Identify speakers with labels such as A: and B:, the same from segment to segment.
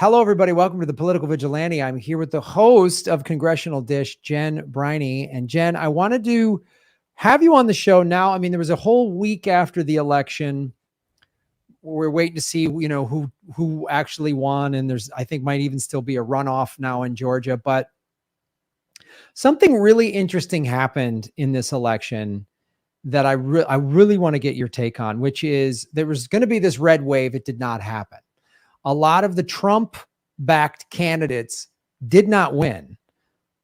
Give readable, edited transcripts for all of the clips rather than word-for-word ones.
A: Hello, everybody. Welcome to the Political Vigilante. I'm here with the host of Congressional Dish, Jen Briney. And Jen, I wanted to have you on the show now. I mean, there was a whole week after the election. We're waiting to see, who actually won. And I think might even still be a runoff now in Georgia. But something really interesting happened in this election that I really want to get your take on, which is there was going to be this red wave. It did not happen. A lot of the Trump-backed candidates did not win,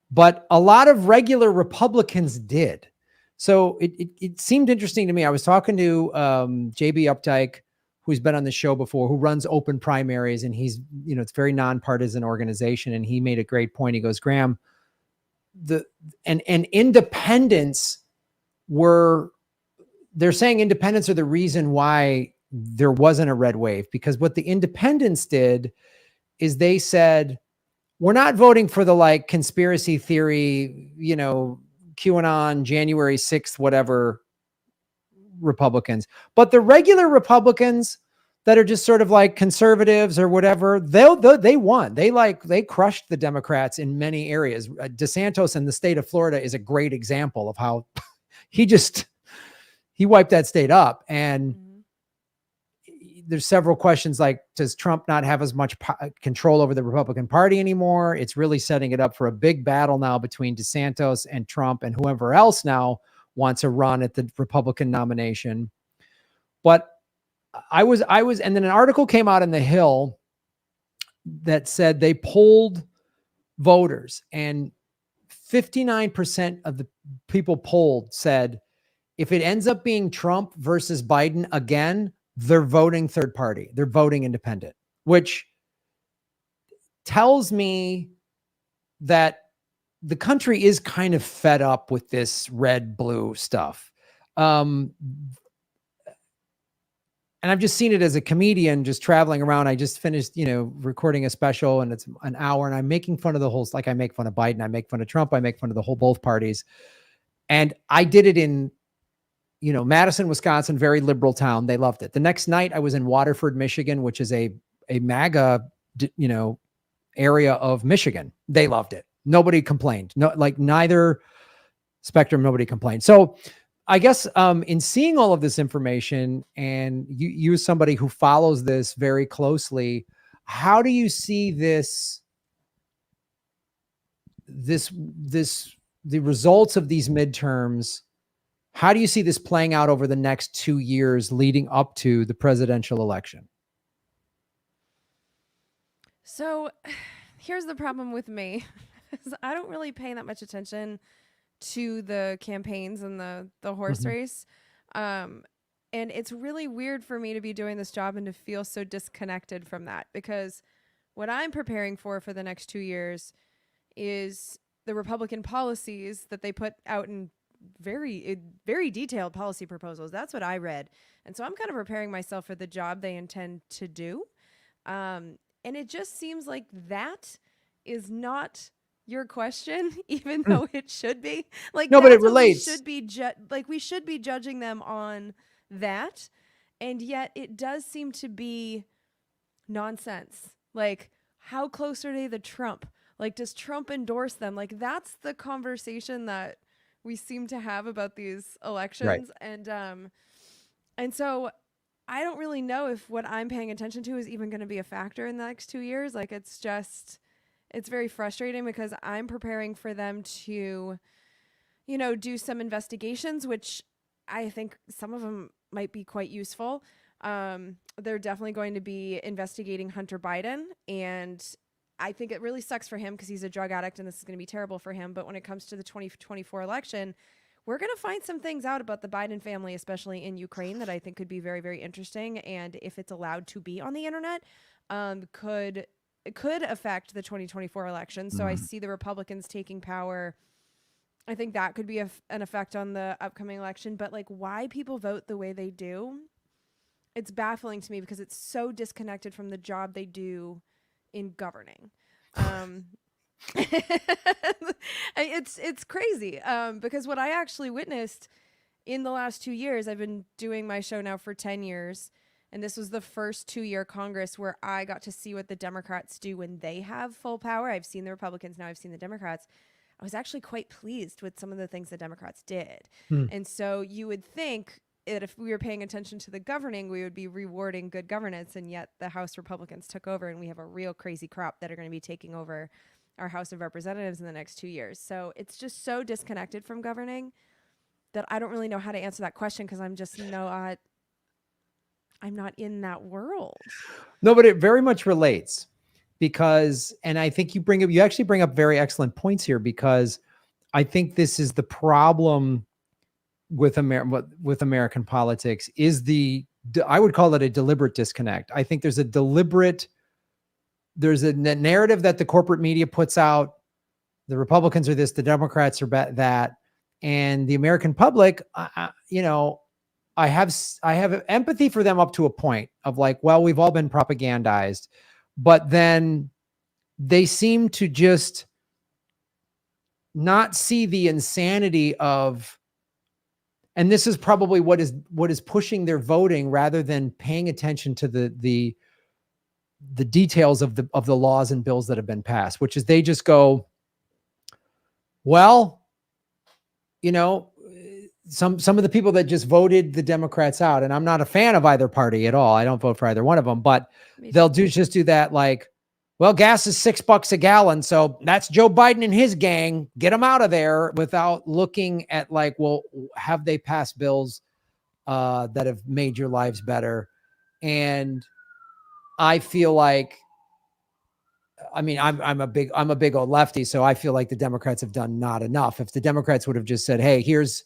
A: but a lot of regular Republicans did. So it seemed interesting to me. I was talking to JB Updike, who's been on the show before, who runs open primaries, and he's, it's a very nonpartisan organization. And he made a great point. He goes, Graham, and independents they're saying independents are the reason why there wasn't a red wave, because what the independents did is they said, we're not voting for the conspiracy theory, QAnon, January 6th, whatever Republicans, but the regular Republicans that are just sort of like conservatives or whatever, they won. They crushed the Democrats in many areas. DeSantis in the state of Florida is a great example of how he wiped that state up. And there's several questions like, does Trump not have as much control over the Republican Party anymore? It's really setting it up for a big battle now between DeSantis and Trump and whoever else now wants to run at the Republican nomination. But and then an article came out in The Hill that said they polled voters, and 59% of the people polled said if it ends up being Trump versus Biden again, they're voting third party. They're voting independent, which tells me that the country is kind of fed up with this red blue stuff. And I've just seen it as a comedian just traveling around. I just finished, recording a special, and it's an hour, and I'm making fun of the whole, I make fun of Biden, I make fun of Trump, I make fun of both parties. And I did it in, Madison, Wisconsin, very liberal town. They loved it. The next night I was in Waterford, Michigan, which is a MAGA, area of Michigan. They loved it. Nobody complained. No, neither spectrum, nobody complained. So I guess in seeing all of this information, and you as somebody who follows this very closely, how do you see the results of these midterms? How do you see this playing out over the next 2 years leading up to the presidential election?
B: So here's the problem with me. I don't really pay that much attention to the campaigns and the horse race. And it's really weird for me to be doing this job and to feel so disconnected from that, because what I'm preparing for the next 2 years is the Republican policies that they put out in very detailed policy proposals. That's what I read. And so I'm kind of preparing myself for the job they intend to do. And it just seems like that is not your question, even though it should be.
A: No, but it relates.
B: We should be judging them on that. And yet it does seem to be nonsense. How close are they to Trump? Does Trump endorse them? That's the conversation that we seem to have about these elections. Right. And so I don't really know if what I'm paying attention to is even going to be a factor in the next 2 years. It's very frustrating, because I'm preparing for them to, do some investigations, which I think some of them might be quite useful. They're definitely going to be investigating Hunter Biden, and I think it really sucks for him because he's a drug addict and this is going to be terrible for him. But when it comes to the 2024 election, we're going to find some things out about the Biden family, especially in Ukraine, that I think could be very, very interesting. And if it's allowed to be on the internet, could affect the 2024 election. So I see the Republicans taking power. I think that could be an effect on the upcoming election. But why people vote the way they do, it's baffling to me, because it's so disconnected from the job they do in governing. It's crazy, because what I actually witnessed in the last 2 years, I've been doing my show now for 10 years, And this was the first 2-year Congress where I got to see what the Democrats do when they have full power. I've seen the Republicans, now I've seen the Democrats. I was actually quite pleased with some of the things the Democrats did. And so you would think that if we were paying attention to the governing, we would be rewarding good governance. And yet the House Republicans took over, and we have a real crazy crop that are going to be taking over our House of Representatives in the next 2 years. So it's just so disconnected from governing that I don't really know how to answer that question, because I'm just I'm not in that world.
A: No, but it very much relates, because, and I think you actually bring up very excellent points here, because I think this is the problem with American politics is I would call it a deliberate disconnect. I think there's a narrative that the corporate media puts out. The Republicans are this, the Democrats are that, and the American public, I have empathy for them up to a point of like, well, we've all been propagandized, but then they seem to just not see the insanity of, and this is probably what is pushing their voting, rather than paying attention to the details of the laws and bills that have been passed, which is they just go, well, some of the people that just voted the Democrats out, and I'm not a fan of either party at all. I don't vote for either one of them, but they'll just do that. Like, well, gas is $6 a gallon, so that's Joe Biden and his gang. Get them out of there, without looking at like, well, have they passed bills that have made your lives better? And I feel like, I mean, I'm a big old lefty, so I feel like the Democrats have done not enough. If the Democrats would have just said, hey, here's,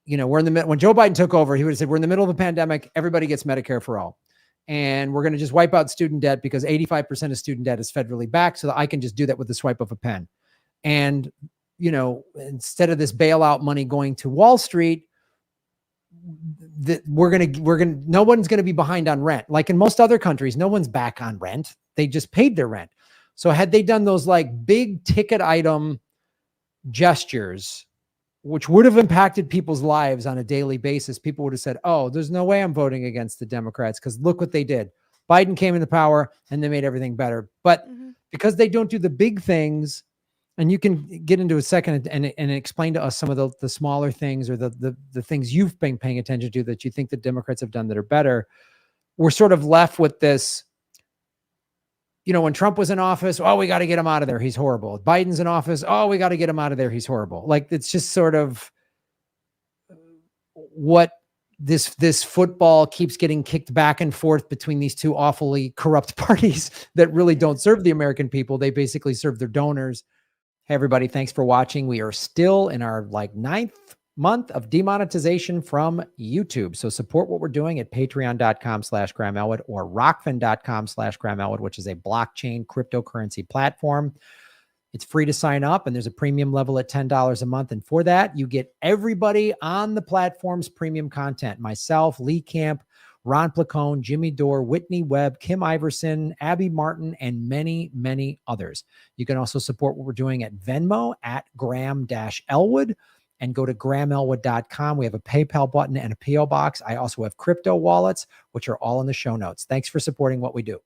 A: we're in the middle. When Joe Biden took over, he would have said, we're in the middle of a pandemic. Everybody gets Medicare for all. And we're going to just wipe out student debt, because 85% of student debt is federally backed, so that I can just do that with the swipe of a pen. And, instead of this bailout money going to Wall Street, no one's going to be behind on rent. Like in most other countries, no one's back on rent. They just paid their rent. So had they done those like big ticket item gestures, which would have impacted people's lives on a daily basis, people would have said, oh, there's no way I'm voting against the Democrats, because look what they did. Biden came into power and they made everything better. But because they don't do the big things, and you can get into a second and explain to us some of the smaller things, or the things you've been paying attention to that you think the Democrats have done that are better, we're sort of left with this. When Trump was in office, oh, we got to get him out of there, he's horrible. Biden's in office, oh, we got to get him out of there, he's horrible. Like, it's just sort of what this football keeps getting kicked back and forth between these two awfully corrupt parties that really don't serve the American people. They basically serve their donors. Hey, everybody, thanks for watching. We are still in our 9th month of demonetization from YouTube. So support what we're doing at patreon.com/Graham Elwood or rockfin.com/Graham Elwood, which is a blockchain cryptocurrency platform. It's free to sign up, and there's a premium level at $10 a month. And for that, you get everybody on the platform's premium content. Myself, Lee Camp, Ron Placone, Jimmy Dore, Whitney Webb, Kim Iverson, Abby Martin, and many, many others. You can also support what we're doing at Venmo at Graham-Elwood, and go to GrahamElwood.com. We have a PayPal button and a PO box. I also have crypto wallets, which are all in the show notes. Thanks for supporting what we do.